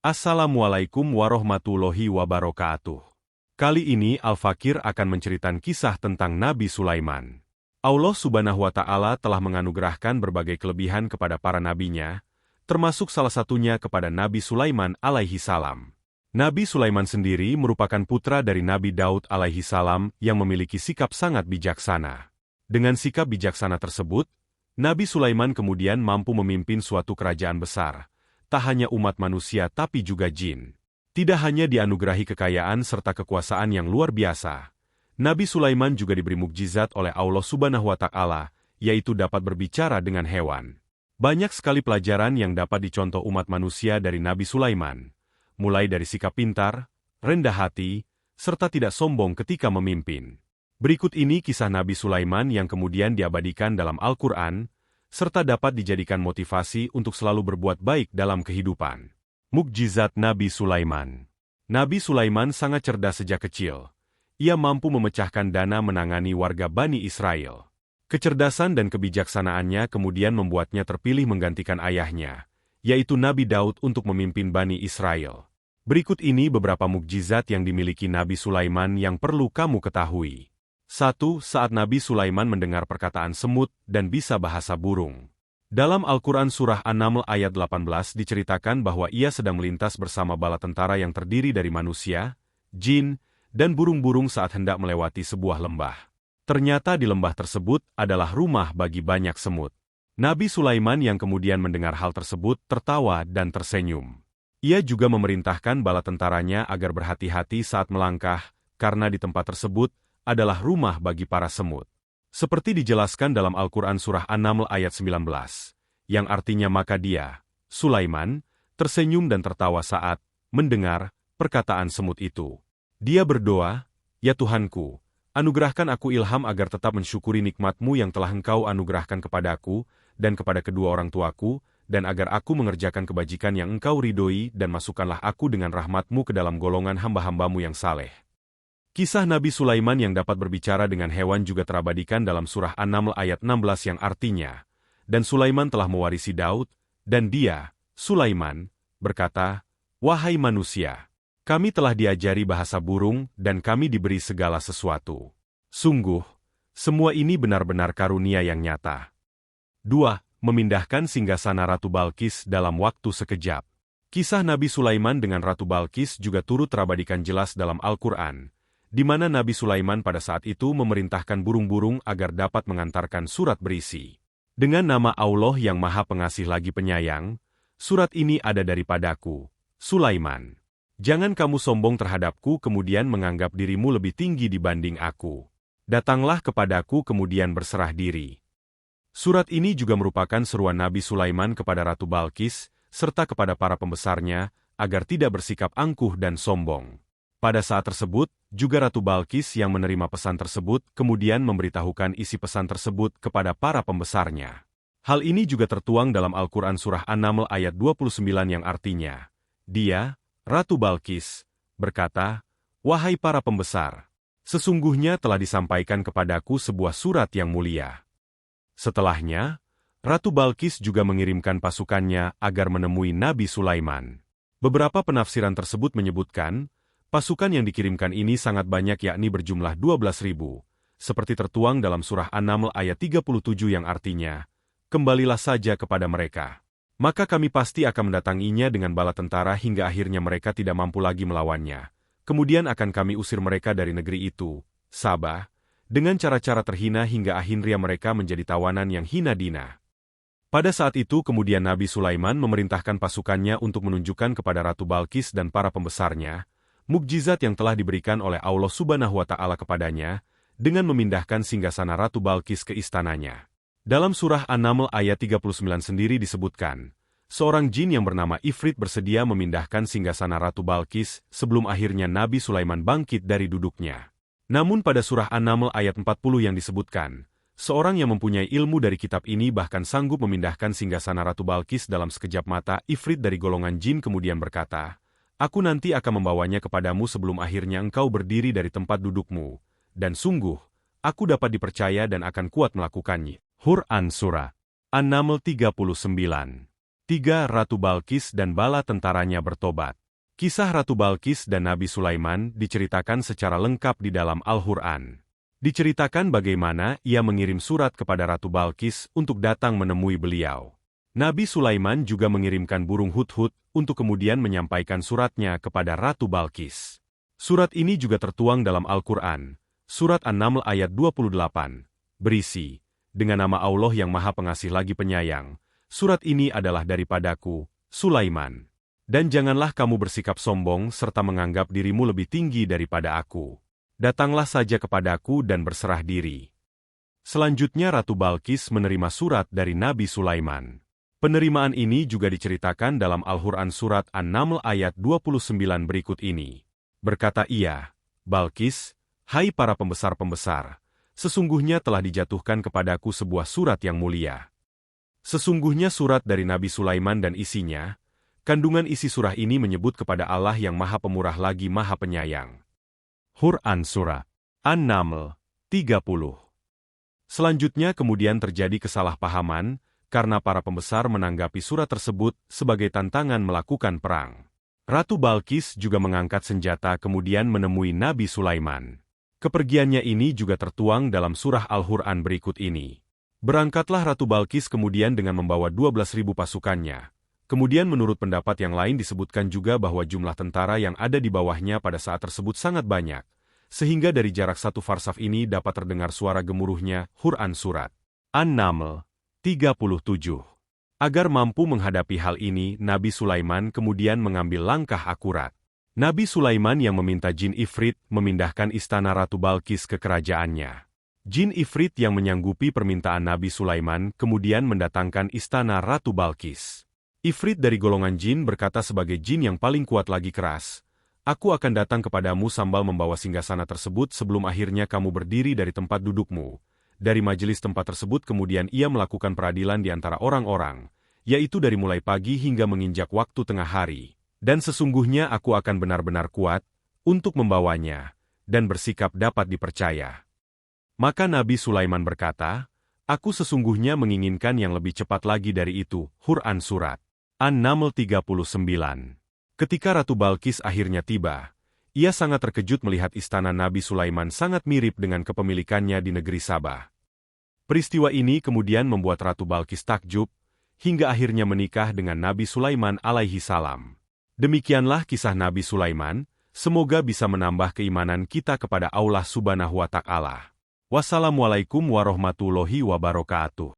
Assalamualaikum warahmatullahi wabarakatuh. Kali ini Al-Fakir akan menceritakan kisah tentang Nabi Sulaiman. Allah Subhanahu wa Ta'ala telah menganugerahkan berbagai kelebihan kepada para nabinya, termasuk salah satunya kepada Nabi Sulaiman alaihi salam. Nabi Sulaiman sendiri merupakan putra dari Nabi Daud alaihi salam yang memiliki sikap sangat bijaksana. Dengan sikap bijaksana tersebut, Nabi Sulaiman kemudian mampu memimpin suatu kerajaan besar, tak hanya umat manusia tapi juga jin. Tidak hanya dianugerahi kekayaan serta kekuasaan yang luar biasa, Nabi Sulaiman juga diberi mukjizat oleh Allah Subhanahu wa Ta'ala, yaitu dapat berbicara dengan hewan. Banyak sekali pelajaran yang dapat dicontoh umat manusia dari Nabi Sulaiman, mulai dari sikap pintar, rendah hati, serta tidak sombong ketika memimpin. Berikut ini kisah Nabi Sulaiman yang kemudian diabadikan dalam Al-Quran, serta dapat dijadikan motivasi untuk selalu berbuat baik dalam kehidupan. Mukjizat Nabi Sulaiman. Nabi Sulaiman sangat cerdas sejak kecil. Ia mampu memecahkan dana menangani warga Bani Israel. Kecerdasan dan kebijaksanaannya kemudian membuatnya terpilih menggantikan ayahnya, yaitu Nabi Daud untuk memimpin Bani Israel. Berikut ini beberapa mukjizat yang dimiliki Nabi Sulaiman yang perlu kamu ketahui. 1. Saat Nabi Sulaiman mendengar perkataan semut dan bisa bahasa burung. Dalam Al-Quran Surah An-Naml ayat 18 diceritakan bahwa ia sedang melintas bersama bala tentara yang terdiri dari manusia, jin, dan burung-burung saat hendak melewati sebuah lembah. Ternyata di lembah tersebut adalah rumah bagi banyak semut. Nabi Sulaiman yang kemudian mendengar hal tersebut tertawa dan tersenyum. Ia juga memerintahkan bala tentaranya agar berhati-hati saat melangkah, karena di tempat tersebut adalah rumah bagi para semut. Seperti dijelaskan dalam Al-Quran Surah An-Naml ayat 19, yang artinya maka dia, Sulaiman, tersenyum dan tertawa saat mendengar perkataan semut itu. Dia berdoa, "Ya Tuhanku, anugerahkan aku ilham agar tetap mensyukuri nikmat-Mu yang telah Engkau anugerahkan kepadaku dan kepada kedua orang tuaku, dan agar aku mengerjakan kebajikan yang Engkau ridhoi dan masukkanlah aku dengan rahmat-Mu ke dalam golongan hamba-hamba-Mu yang saleh." Kisah Nabi Sulaiman yang dapat berbicara dengan hewan juga terabadikan dalam Surah An-Naml ayat 16 yang artinya, "Dan Sulaiman telah mewarisi Daud, dan dia, Sulaiman, berkata, 'Wahai manusia, kami telah diajari bahasa burung dan kami diberi segala sesuatu. Sungguh, semua ini benar-benar karunia yang nyata.'" 2. Memindahkan singgasana Ratu Balqis dalam waktu sekejap. Kisah Nabi Sulaiman dengan Ratu Balqis juga turut terabadikan jelas dalam Al-Quran, di mana Nabi Sulaiman pada saat itu memerintahkan burung-burung agar dapat mengantarkan surat berisi, "Dengan nama Allah yang Maha Pengasih lagi Penyayang, surat ini ada daripadaku, Sulaiman. Jangan kamu sombong terhadapku kemudian menganggap dirimu lebih tinggi dibanding aku. Datanglah kepadaku kemudian berserah diri." Surat ini juga merupakan seruan Nabi Sulaiman kepada Ratu Balqis, serta kepada para pembesarnya, agar tidak bersikap angkuh dan sombong. Pada saat tersebut, juga Ratu Balqis yang menerima pesan tersebut kemudian memberitahukan isi pesan tersebut kepada para pembesarnya. Hal ini juga tertuang dalam Al-Quran Surah An-Naml ayat 29 yang artinya, dia, Ratu Balqis, berkata, "Wahai para pembesar, sesungguhnya telah disampaikan kepadaku sebuah surat yang mulia." Setelahnya, Ratu Balqis juga mengirimkan pasukannya agar menemui Nabi Sulaiman. Beberapa penafsiran tersebut menyebutkan, pasukan yang dikirimkan ini sangat banyak yakni berjumlah 12.000, seperti tertuang dalam Surah An-Naml ayat 37 yang artinya, "Kembalilah saja kepada mereka. Maka kami pasti akan mendatanginya dengan bala tentara hingga akhirnya mereka tidak mampu lagi melawannya. Kemudian akan kami usir mereka dari negeri itu, Sabah, dengan cara-cara terhina hingga akhirnya mereka menjadi tawanan yang hina dina." Pada saat itu kemudian Nabi Sulaiman memerintahkan pasukannya untuk menunjukkan kepada Ratu Balqis dan para pembesarnya, mukjizat yang telah diberikan oleh Allah Subhanahu wa Ta'ala kepadanya, dengan memindahkan singgasana Ratu Balqis ke istananya. Dalam Surah An-Naml ayat 39 sendiri disebutkan, seorang jin yang bernama Ifrit bersedia memindahkan singgasana Ratu Balqis sebelum akhirnya Nabi Sulaiman bangkit dari duduknya. Namun pada Surah An-Naml ayat 40 yang disebutkan, seorang yang mempunyai ilmu dari kitab ini bahkan sanggup memindahkan singgasana Ratu Balqis dalam sekejap mata. Ifrit dari golongan jin kemudian berkata, "Aku nanti akan membawanya kepadamu sebelum akhirnya engkau berdiri dari tempat dudukmu, dan sungguh, aku dapat dipercaya dan akan kuat melakukannya." Quran Surah An-Naml 39. 3. Ratu Balkis dan bala tentaranya bertobat. Kisah Ratu Balkis dan Nabi Sulaiman diceritakan secara lengkap di dalam Al-Quran. Diceritakan bagaimana ia mengirim surat kepada Ratu Balkis untuk datang menemui beliau. Nabi Sulaiman juga mengirimkan burung hudhud untuk kemudian menyampaikan suratnya kepada Ratu Balkis. Surat ini juga tertuang dalam Al-Quran, Surat An-Naml ayat 28, berisi, dengan nama Allah yang Maha Pengasih lagi Penyayang, surat ini adalah daripadaku, Sulaiman. Dan janganlah kamu bersikap sombong serta menganggap dirimu lebih tinggi daripada aku. Datanglah saja kepadaku dan berserah diri. Selanjutnya Ratu Balkis menerima surat dari Nabi Sulaiman. Penerimaan ini juga diceritakan dalam Al-Quran Surat An-Naml ayat 29 berikut ini. Berkata ia, Balkis, hai para pembesar-pembesar, sesungguhnya telah dijatuhkan kepadaku sebuah surat yang mulia. Sesungguhnya surat dari Nabi Sulaiman dan isinya, kandungan isi surah ini menyebut kepada Allah yang Maha Pemurah lagi Maha Penyayang. Quran Surat An-Naml 30. Selanjutnya kemudian terjadi kesalahpahaman, karena para pembesar menanggapi surat tersebut sebagai tantangan melakukan perang. Ratu Balkis juga mengangkat senjata kemudian menemui Nabi Sulaiman. Kepergiannya ini juga tertuang dalam surah Al-Quran berikut ini. Berangkatlah Ratu Balkis kemudian dengan membawa 12.000 pasukannya. Kemudian menurut pendapat yang lain disebutkan juga bahwa jumlah tentara yang ada di bawahnya pada saat tersebut sangat banyak, sehingga dari jarak 1 farsaf ini dapat terdengar suara gemuruhnya. Quran Surat An-Naml 37. Agar mampu menghadapi hal ini, Nabi Sulaiman kemudian mengambil langkah akurat. Nabi Sulaiman yang meminta Jin Ifrit memindahkan istana Ratu Balkis ke kerajaannya. Jin Ifrit yang menyanggupi permintaan Nabi Sulaiman kemudian mendatangkan istana Ratu Balkis. Ifrit dari golongan jin berkata sebagai jin yang paling kuat lagi keras, aku akan datang kepadamu sambil membawa singgasana tersebut sebelum akhirnya kamu berdiri dari tempat dudukmu. Dari majelis tempat tersebut kemudian ia melakukan peradilan di antara orang-orang, yaitu dari mulai pagi hingga menginjak waktu tengah hari. Dan sesungguhnya aku akan benar-benar kuat untuk membawanya, dan bersikap dapat dipercaya. Maka Nabi Sulaiman berkata, aku sesungguhnya menginginkan yang lebih cepat lagi dari itu. Quran Surat An-Naml 39. Ketika Ratu Balkis akhirnya tiba, ia sangat terkejut melihat istana Nabi Sulaiman sangat mirip dengan kepemilikannya di negeri Sabah. Peristiwa ini kemudian membuat Ratu Balkis takjub, hingga akhirnya menikah dengan Nabi Sulaiman alaihi salam. Demikianlah kisah Nabi Sulaiman, semoga bisa menambah keimanan kita kepada Allah Subhanahu wa Ta'ala. Wassalamualaikum warahmatullahi wabarakatuh.